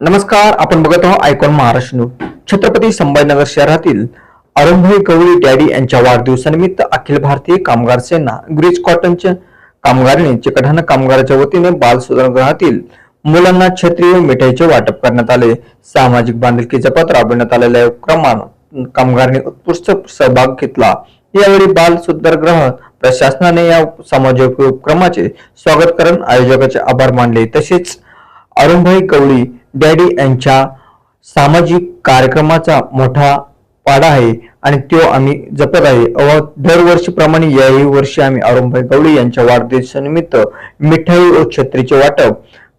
नमस्कार, आपण बघत आहोत आयकॉन महाराष्ट्र न्यूज. छत्रपती संभाजीनगर शहरातील अरुणभाई गवळी डॅडी यांच्या वाढदिवसानिमित्त अखिल भारतीय कामगार सेना ग्रीज कॉटनच्या कामगारांनी चिकटहाणा कामगाराच्या वतीने बाल सुधारगृहातील मुलांना छत्री व मिठाईचे वाटप करण्यात आले. सामाजिक बांधिलकी जपत राबविण्यात आलेल्या उपक्रमात कामगारांनी उत्स्फूर्त सहभाग घेतला. यावेळी बाल सुधारगृह प्रशासनाने या सामाजिक उपक्रमाचे स्वागत करून आयोजकाचे आभार मानले. तसेच अरुणभाई गवळी डॅडी यांच्या सामाजिक कार्यक्रमाचा मोठा वाडा आहे आणि तो आम्ही जपत आहे. दरवर्षीप्रमाणे याही वर्षी आम्ही अरुणभाई गवळी यांच्या वाढदिवसानिमित्त मिठाई व छत्रीचे वाटप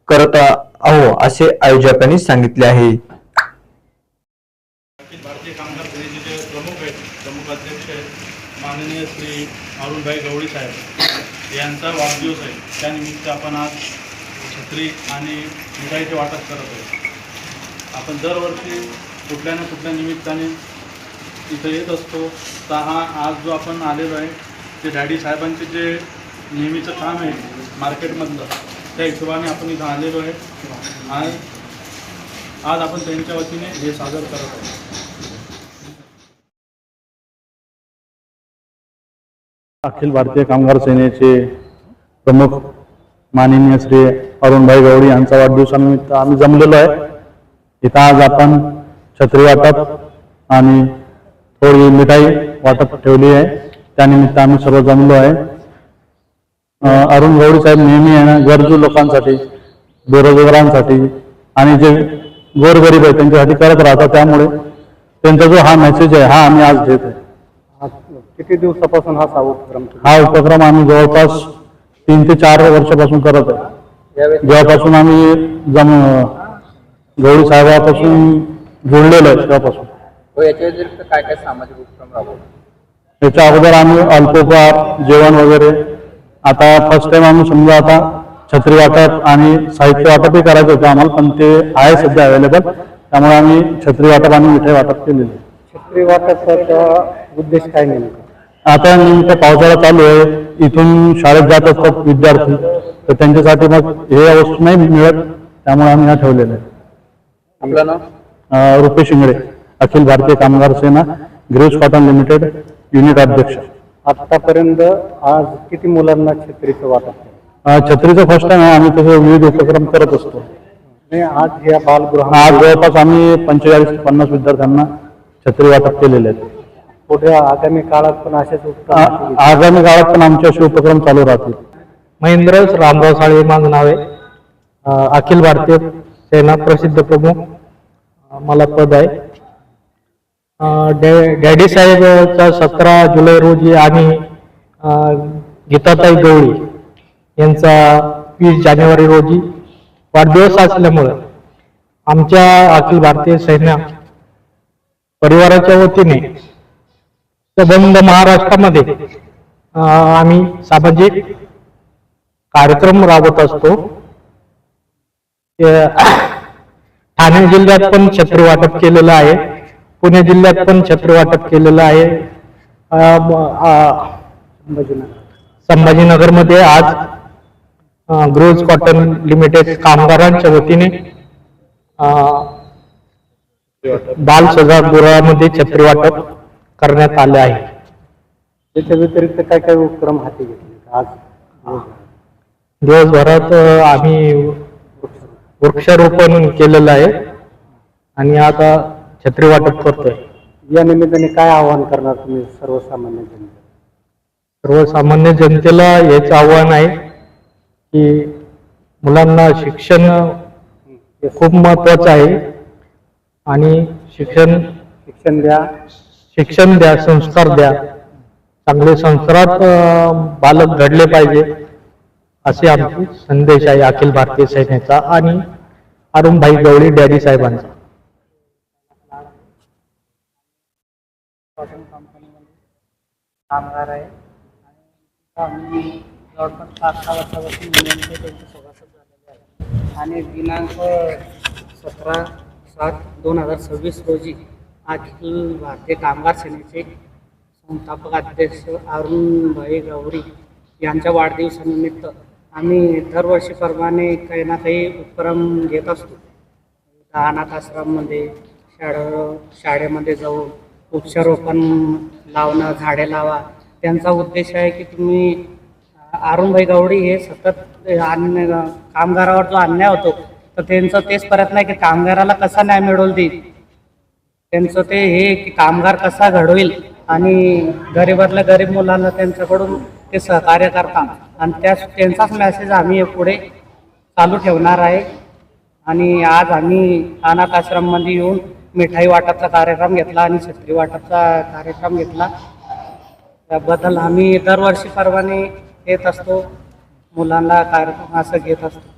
करत आहोत असे आयोजकांनी सांगितले आहे. भारतीय कामगार सेनेचे प्रमुख अध्यक्ष माननीय श्री अरुणभाई गवळी साहेब यांचा वाढदिवस आहे. त्यानिमित्त आपण आज छत्री आणि मिठाईचे वाटप करत आहे. आपण दरवर्षी कुठल्या ना कुठल्या निमित्ताने इथं येत असतो. तर आज जो आपण आलेलो आहे ते डॅडी साहेबांचे जे नेहमीचं काम आहे मार्केटमधलं, त्या हिशोबाने आपण इथं आलेलो आहे. आज आपण त्यांच्या वतीने हे सादर करत आहोत. अखिल भारतीय कामगार सेनेचे प्रमुख माननीय श्री अरुणभाई गवळी यांचा वाढदिवसानिमित्त आम्ही जमलेलो आहे. इथं आज आपण छत्री वाटप आणि थोडी मिठाई वाटप ठेवली आहे. त्यानिमित्त आम्ही सर्व जमलो आहे. अरुण गवळी साहेब नेहमी आहे ना गरजू लोकांसाठी, बेरोजगारांसाठी आणि जे गोरगरीब आहे त्यांच्यासाठी करत राहतात. त्यामुळे त्यांचा जो हा मेसेज आहे हा आम्ही आज देत आहे. किती दिवसापासून हा उपक्रम आम्ही जवळपास 3 ते 4 वर्षापासून करत आहे. जेव्हापासून आम्ही गवळी साहेबापासून जोडलेलो आहे तेव्हापासून. याच्या व्यतिरिक्त काय काय सामाजिक उपक्रम राबवतो? त्याच्या अगोदर आम्ही अल्पोपहार, जेवण वगैरे, आता फर्स्ट टाइम आम्ही समजा आता छत्री वाटप आणि साहित्य वाटपही करायचं होतं आम्हाला, पण ते आहे सध्या अवेलेबल. त्यामुळे आम्ही छत्री वाटप आणि मिठाई वाटप केलेले. छत्री वाटपाचा उद्देश काय नेमका? आता नेमकं पावसाळा चालू आहे, इथून शाळेत जात असतात विद्यार्थी, तर त्यांच्यासाठी मग हे वस्तू नाही मिळत, त्यामुळे आम्ही ह्या ठेवलेल्या आहे. आपलं नाव? रुपेश शिंगडे, अखिल भारतीय कामगार सेना ग्रीज कॉटन लिमिटेड युनिट अध्यक्ष. आतापर्यंत आज किती मुलांना छत्रीचं वाटप? छत्रीचं फर्स्ट टाइम आहे. आम्ही तसे विविध उपक्रम करत असतो. आज या बालगृह आज जवळपास आम्ही 45 ते 50 विद्यार्थ्यांना छत्री वाटप केलेले आहेत. पुढे आगामी काळात पण असेच उपक्रम? आगामी काळात पण आमचे असे उपक्रम चालू राहतील. महेंद्र रामराव साळे माझं नाव आहे. अखिल भारतीय सेना प्रसिद्ध प्रमुख मला पद आहे. डॅडी साहेबचा 17 जुलै रोजी आणि गीताताई गवळी यांचा 20 जानेवारी रोजी वाढदिवस असल्यामुळं आमच्या अखिल भारतीय सेना परिवाराच्या वतीने संबंध महाराष्ट्रामध्ये आम्ही सामाजिक कार्यक्रम राबवत असतो. ठाणे जिल्ह्यात पण छत्री वाटप केलेलं आहे, पुणे जिल्ह्यात पण छत्री वाटप केलेलं आहे. संभाजीनगरमध्ये आज ग्रोज कॉटन लिमिटेड कामगारांच्या वतीने बाल सभागृहामध्ये छत्री वाटप करण्यात आले आहे. त्याच्या व्यतिरिक्त काय काय उपक्रम हाती घेतले आज? दिवसभरात आम्ही वृक्षारोपण केलेलं आहे आणि आता छत्री वाटप करतोय. या निमित्ताने काय आवाहन करणार तुम्ही सर्वसामान्य जनतेला? सर्वसामान्य जनतेला हेच आव्हान आहे की मुलांना शिक्षण खूप महत्वाचं आहे आणि शिक्षण द्या, संस्कार द्या. चांगले संस्कारात बालक घडले पाहिजे असे आमचे संदेश आहे अखिल भारतीय सेनेचा आणि अरुणभाई गवळी डॅडी साहेबांचा. कामगार आहे आणि जवळपास 5-6 वर्षापासून मुलांचे त्यांचे सभासद झालेले आहे आणि दिनांक 17/7/2026 रोजी अखिल भारतीय कामगार सेनेचे संस्थापक अध्यक्ष अरुणभाई गवळी यांच्या वाढदिवसानिमित्त आम्ही दरवर्षीप्रमाणे काही ना काही उपक्रम घेत असतो. अनाथ आश्रममध्ये शाळेमध्ये जाऊन वृक्षारोपण लावणं, झाडे लावा. त्यांचा उद्देश आहे की तुम्ही अरुणभाई गवळी हे सतत कामगारावर जो अन्याय होतो तर त्यांचं तेच प्रयत्न आहे की कामगाराला कसा न्याय मिळवून देईल. त्यांचं ते हे की कामगार कसा घडवेल आणि गरीबातल्या गरीब मुलांना त्यांच्याकडून ते सहकार्य करतात. आणि त्यांचाच मेसेज आम्ही पुढे चालू ठेवणार आहे. आणि आज आम्ही अनाथ आश्रममध्ये येऊन मिठाई वाटपचा कार्यक्रम घेतला आणि छत्री वाटपचा कार्यक्रम घेतला. त्याबद्दल आम्ही दरवर्षीप्रमाणे येत असतो, मुलांना कार्यक्रम असं घेत असतो.